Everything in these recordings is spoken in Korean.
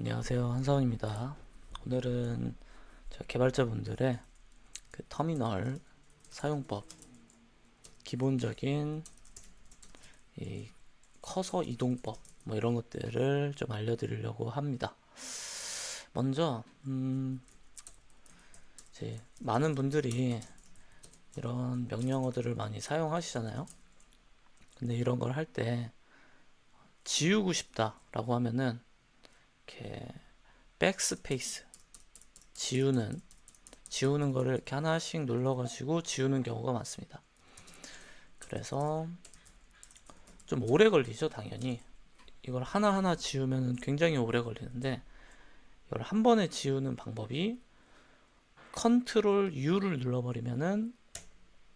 안녕하세요, 한사원입니다. 오늘은 제가 개발자분들의 그 터미널 사용법, 기본적인 이 커서 이동법 뭐 이런 것들을 좀 알려드리려고 합니다. 먼저 이제 많은 분들이 이런 명령어들을 많이 사용하시잖아요. 근데 이런 걸 할 때 지우고 싶다라고 하면은 이렇게 백스페이스 지우는 거를 이렇게 하나씩 눌러가지고 지우는 경우가 많습니다. 그래서 좀 오래 걸리죠, 당연히. 이걸 하나하나 지우면 굉장히 오래 걸리는데, 이걸 한 번에 지우는 방법이 컨트롤 U를 눌러버리면은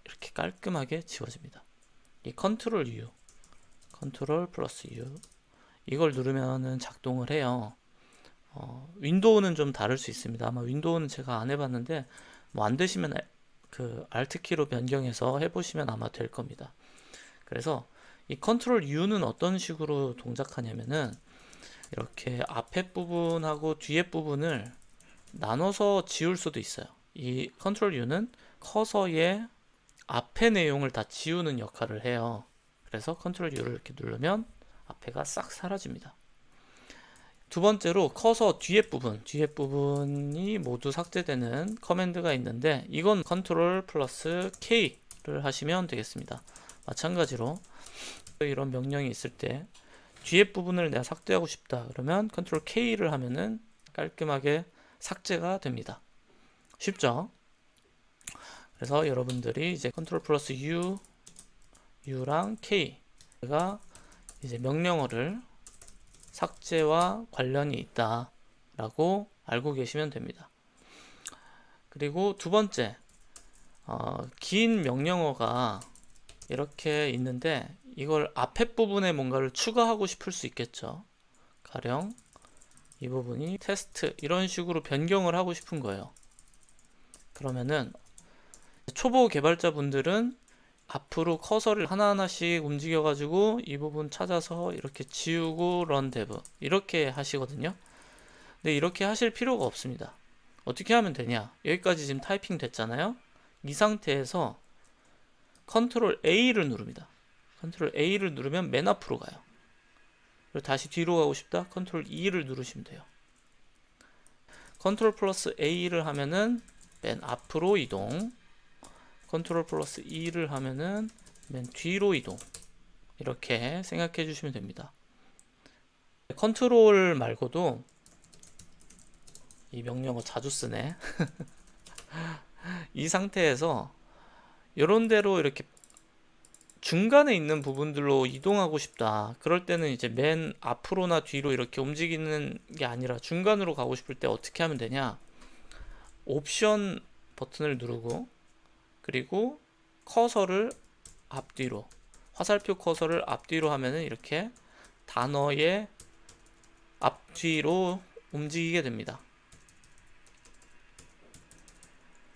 이렇게 깔끔하게 지워집니다. 이 컨트롤 U, 컨트롤 플러스 U, 이걸 누르면은 작동을 해요. 윈도우는 좀 다를 수 있습니다. 아마 윈도우는 제가 안 해봤는데, 뭐 안 되시면 그 Alt 키로 변경해서 해보시면 아마 될 겁니다. 그래서 이 컨트롤 U는 어떤 식으로 동작하냐면은 이렇게 앞에 부분하고 뒤에 부분을 나눠서 지울 수도 있어요. 이 컨트롤 U는 커서의 앞에 내용을 다 지우는 역할을 해요. 그래서 컨트롤 U를 이렇게 누르면 앞에가 싹 사라집니다. 두 번째로 커서 뒤에 부분이 모두 삭제되는 커맨드가 있는데, 이건 컨트롤 플러스 K를 하시면 되겠습니다. 마찬가지로 이런 명령이 있을 때 뒤에 부분을 내가 삭제하고 싶다 그러면 컨트롤 K를 하면은 깔끔하게 삭제가 됩니다. 쉽죠? 그래서 여러분들이 이제 컨트롤 플러스 U랑 K가 이제 명령어를 삭제와 관련이 있다 라고 알고 계시면 됩니다. 그리고 두 번째, 긴 명령어가 이렇게 있는데 이걸 앞에 부분에 뭔가를 추가하고 싶을 수 있겠죠. 가령 이 부분이 테스트 이런 식으로 변경을 하고 싶은 거예요. 그러면은 초보 개발자분들은 앞으로 커서를 하나하나씩 움직여 가지고 이 부분 찾아서 이렇게 지우고 런 데브 이렇게 하시거든요. 근데 이렇게 하실 필요가 없습니다. 어떻게 하면 되냐? 여기까지 지금 타이핑 됐잖아요. 이 상태에서 컨트롤 A를 누릅니다. 컨트롤 A를 누르면 맨 앞으로 가요. 그리고 다시 뒤로 가고 싶다? 컨트롤 E를 누르시면 돼요. 컨트롤 플러스 A를 하면은 맨 앞으로 이동, 컨트롤 플러스 E를 하면은 맨 뒤로 이동. 이렇게 생각해 주시면 됩니다. 컨트롤 말고도 이 명령어 자주 쓰네. 이 상태에서 이런 대로 이렇게 중간에 있는 부분들로 이동하고 싶다. 그럴 때는 이제 맨 앞으로나 뒤로 이렇게 움직이는 게 아니라 중간으로 가고 싶을 때 어떻게 하면 되냐? 옵션 버튼을 누르고 그리고 커서를 앞뒤로 화살표 커서를 앞뒤로 하면은 이렇게 단어의 앞뒤로 움직이게 됩니다.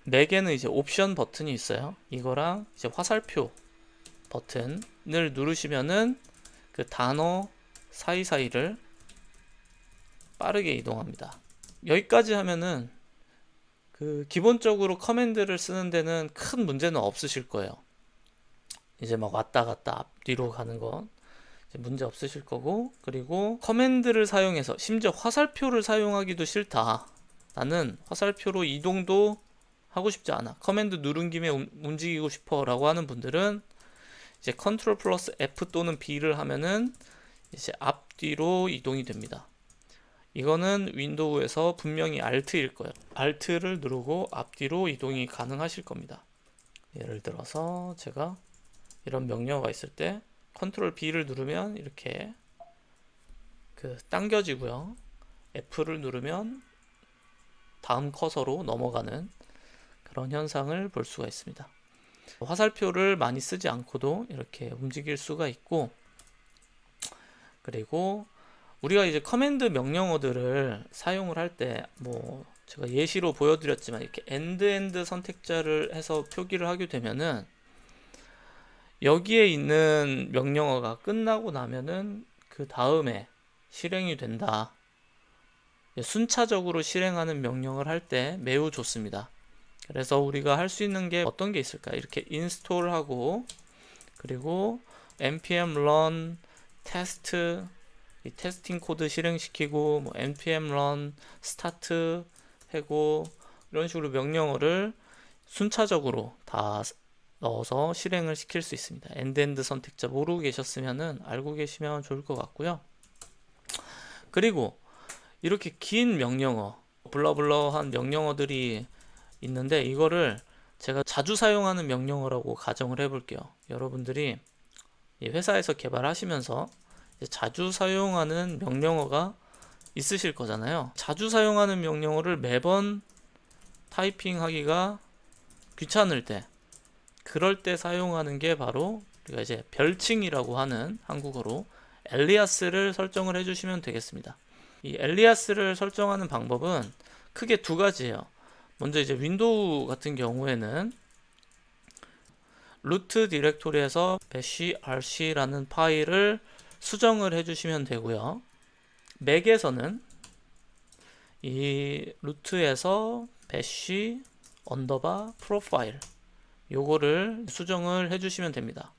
맥에는 이제 옵션 버튼이 있어요. 이거랑 이제 화살표 버튼을 누르시면은 그 단어 사이사이를 빠르게 이동합니다. 여기까지 하면은 그 기본적으로 커맨드를 쓰는 데는 큰 문제는 없으실 거예요. 이제 막 왔다 갔다 앞뒤로 가는 건 문제 없으실 거고, 그리고 커맨드를 사용해서 심지어 화살표를 사용하기도 싫다, 나는 화살표로 이동도 하고 싶지 않아, 커맨드 누른 김에 움직이고 싶어 라고 하는 분들은 이제 컨트롤 플러스 F 또는 B를 하면은 이제 앞뒤로 이동이 됩니다. 이거는 윈도우에서 분명히 Alt일 거예요. Alt를 누르고 앞뒤로 이동이 가능하실 겁니다. 예를 들어서 제가 이런 명령어가 있을 때 컨트롤 B를 누르면 이렇게 그 당겨지고요. F를 누르면 다음 커서로 넘어가는 그런 현상을 볼 수가 있습니다. 화살표를 많이 쓰지 않고도 이렇게 움직일 수가 있고, 그리고 우리가 이제 커맨드 명령어들을 사용을 할 때 뭐 제가 예시로 보여드렸지만 이렇게 엔드 선택자를 해서 표기를 하게 되면은 여기에 있는 명령어가 끝나고 나면은 그 다음에 실행이 된다 순차적으로 실행하는 명령을 할 때 매우 좋습니다. 그래서 우리가 할 수 있는 게 어떤 게 있을까? 이렇게 인스톨하고 그리고 npm run test 이 테스팅 코드 실행시키고 뭐 npm run start 하고 이런 식으로 명령어를 순차적으로 다 넣어서 실행을 시킬 수 있습니다. 엔드엔드 선택자 모르고 계셨으면은 알고 계시면 좋을 것 같고요. 그리고 이렇게 긴 명령어, 블러블러한 명령어들이 있는데 이거를 제가 자주 사용하는 명령어라고 가정을 해볼게요. 여러분들이 회사에서 개발하시면서 자주 사용하는 명령어가 있으실 거잖아요. 자주 사용하는 명령어를 매번 타이핑하기가 귀찮을 때, 그럴 때 사용하는 게 바로 우리가 이제 별칭이라고 하는 한국어로 엘리아스를 설정을 해주시면 되겠습니다. 이 엘리아스를 설정하는 방법은 크게 두 가지예요. 먼저 이제 윈도우 같은 경우에는 루트 디렉토리에서 bash rc라는 파일을 수정을 해주시면 되고요. 맥에서는 이 루트에서 bash profile 요거를 수정을 해주시면 됩니다.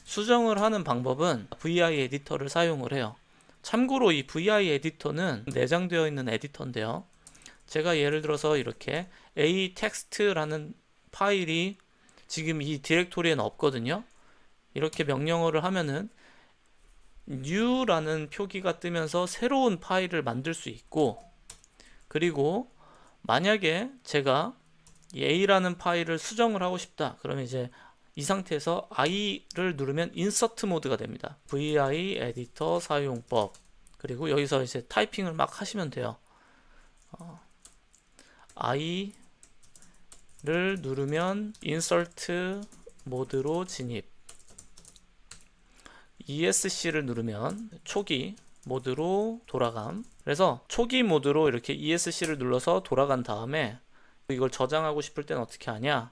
수정을 하는 방법은 vi 에디터를 사용을 해요. 참고로 이 vi 에디터는 내장되어 있는 에디터인데요. 제가 예를 들어서 이렇게 a text라는 파일이 지금 이 디렉토리에는 없거든요. 이렇게 명령어를 하면은 new라는 표기가 뜨면서 새로운 파일을 만들 수 있고, 그리고 만약에 제가 이 a라는 파일을 수정을 하고 싶다 그러면 이제 이 상태에서 i를 누르면 인서트 모드가 됩니다. vi 에디터 사용법, 그리고 여기서 이제 타이핑을 막 하시면 돼요. i를 누르면 인서트 모드로 진입, ESC를 누르면 초기 모드로 돌아감. 그래서 초기 모드로 이렇게 ESC를 눌러서 돌아간 다음에 이걸 저장하고 싶을 때는 어떻게 하냐,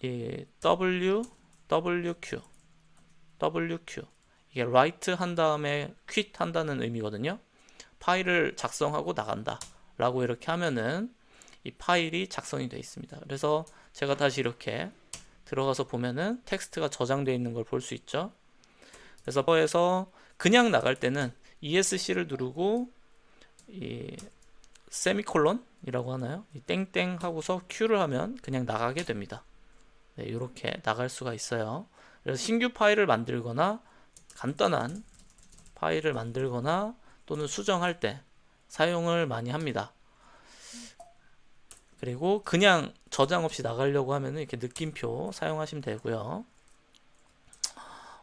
이 WQ 이게 write 한 다음에 quit 한다는 의미거든요. 파일을 작성하고 나간다 라고 이렇게 하면은 이 파일이 작성이 되어 있습니다. 그래서 제가 다시 이렇게 들어가서 보면은 텍스트가 저장되어 있는 걸 볼 수 있죠. 그래서 거에서 그냥 나갈 때는 ESC를 누르고 이 세미콜론이라고 하나요? 이 땡땡 하고서 Q를 하면 그냥 나가게 됩니다. 네, 이렇게 나갈 수가 있어요. 그래서 신규 파일을 만들거나 간단한 파일을 만들거나 또는 수정할 때 사용을 많이 합니다. 그리고 그냥 저장 없이 나가려고 하면 이렇게 느낌표 사용하시면 되고요.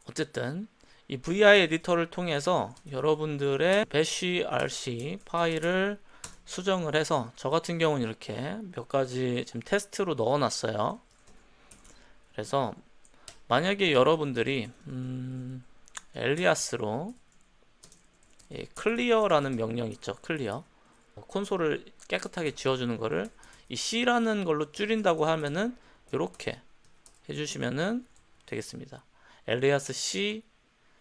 어쨌든 이 vi 에디터를 통해서 여러분들의 bash rc 파일을 수정을 해서, 저 같은 경우는 이렇게 몇 가지 지금 테스트로 넣어 놨어요. 그래서 만약에 여러분들이 엘리아스로 클리어라는 명령 있죠. 클리어 콘솔을 깨끗하게 지워주는 거를 이 C라는 걸로 줄인다고 하면은 이렇게 해주시면은 되겠습니다. 엘리아스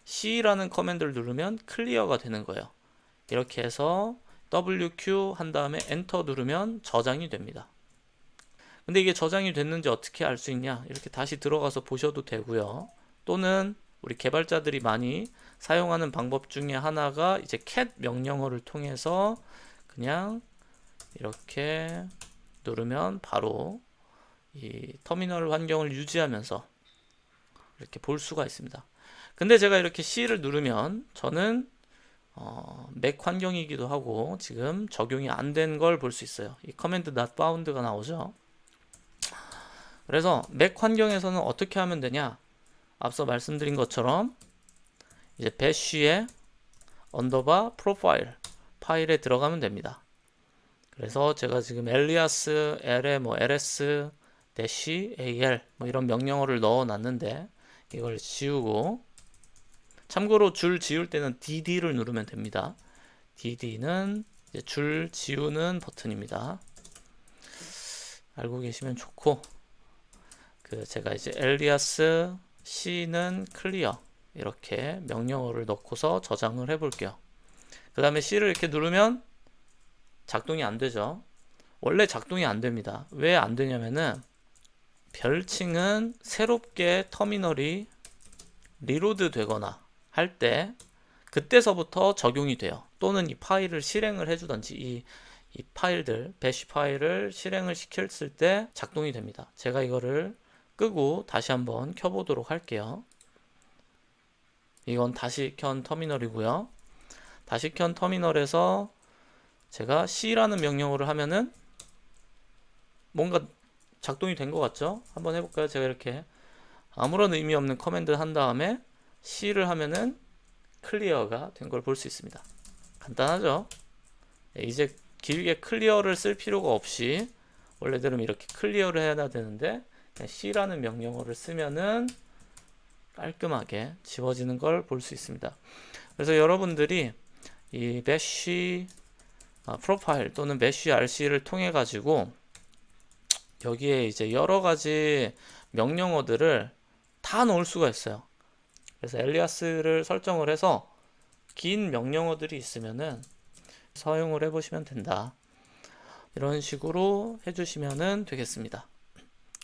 C라는 커맨드를 누르면 클리어가 되는 거예요. 이렇게 해서 WQ 한 다음에 엔터 누르면 저장이 됩니다. 근데 이게 저장이 됐는지 어떻게 알 수 있냐, 이렇게 다시 들어가서 보셔도 되고요. 또는 우리 개발자들이 많이 사용하는 방법 중에 하나가 이제 cat 명령어를 통해서 그냥 이렇게 누르면 바로 이 터미널 환경을 유지하면서 이렇게 볼 수가 있습니다. 근데 제가 이렇게 C를 누르면 저는 맥 환경이기도 하고 지금 적용이 안 된 걸 볼 수 있어요. 이 command not found가 나오죠. 그래서 맥 환경에서는 어떻게 하면 되냐, 앞서 말씀드린 것처럼 이제 bash의 underbar 파일에 들어가면 됩니다. 그래서 제가 지금 alias l에 뭐 ls -al 뭐 이런 명령어를 넣어 놨는데 이걸 지우고, 참고로 줄 지울 때는 dd를 누르면 됩니다. dd는 이제 줄 지우는 버튼입니다. 알고 계시면 좋고, 제가 이제 alias c는 clear 이렇게 명령어를 넣고서 저장을 해 볼게요. 그 다음에 C를 이렇게 누르면 작동이 안 되죠. 원래 작동이 안 됩니다. 왜 안 되냐면은 별칭은 새롭게 터미널이 리로드 되거나 할 때 그때서부터 적용이 돼요. 또는 이 파일을 실행을 해주던지 이 파일들, 배시 파일을 실행을 시켰을 때 작동이 됩니다. 제가 이거를 끄고 다시 한번 켜보도록 할게요. 이건 다시 켠 터미널이고요. 다시 켠 터미널에서 제가 C라는 명령어를 하면은 뭔가 작동이 된 것 같죠? 한번 해볼까요? 제가 이렇게 아무런 의미 없는 커맨드 한 다음에 C를 하면은 클리어가 된 걸 볼 수 있습니다. 간단하죠? 이제 길게 클리어를 쓸 필요가 없이 원래대로 이렇게 클리어를 해야 되는데 C라는 명령어를 쓰면은 깔끔하게 지워지는 걸 볼 수 있습니다. 그래서 여러분들이 이 메쉬 프로파일 또는 메쉬 RC를 통해 가지고 여기에 이제 여러 가지 명령어들을 다 넣을 수가 있어요. 그래서 엘리아스를 설정을 해서 긴 명령어들이 있으면은 사용을 해보시면 된다. 이런 식으로 해주시면 되겠습니다.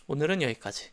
오늘은 여기까지.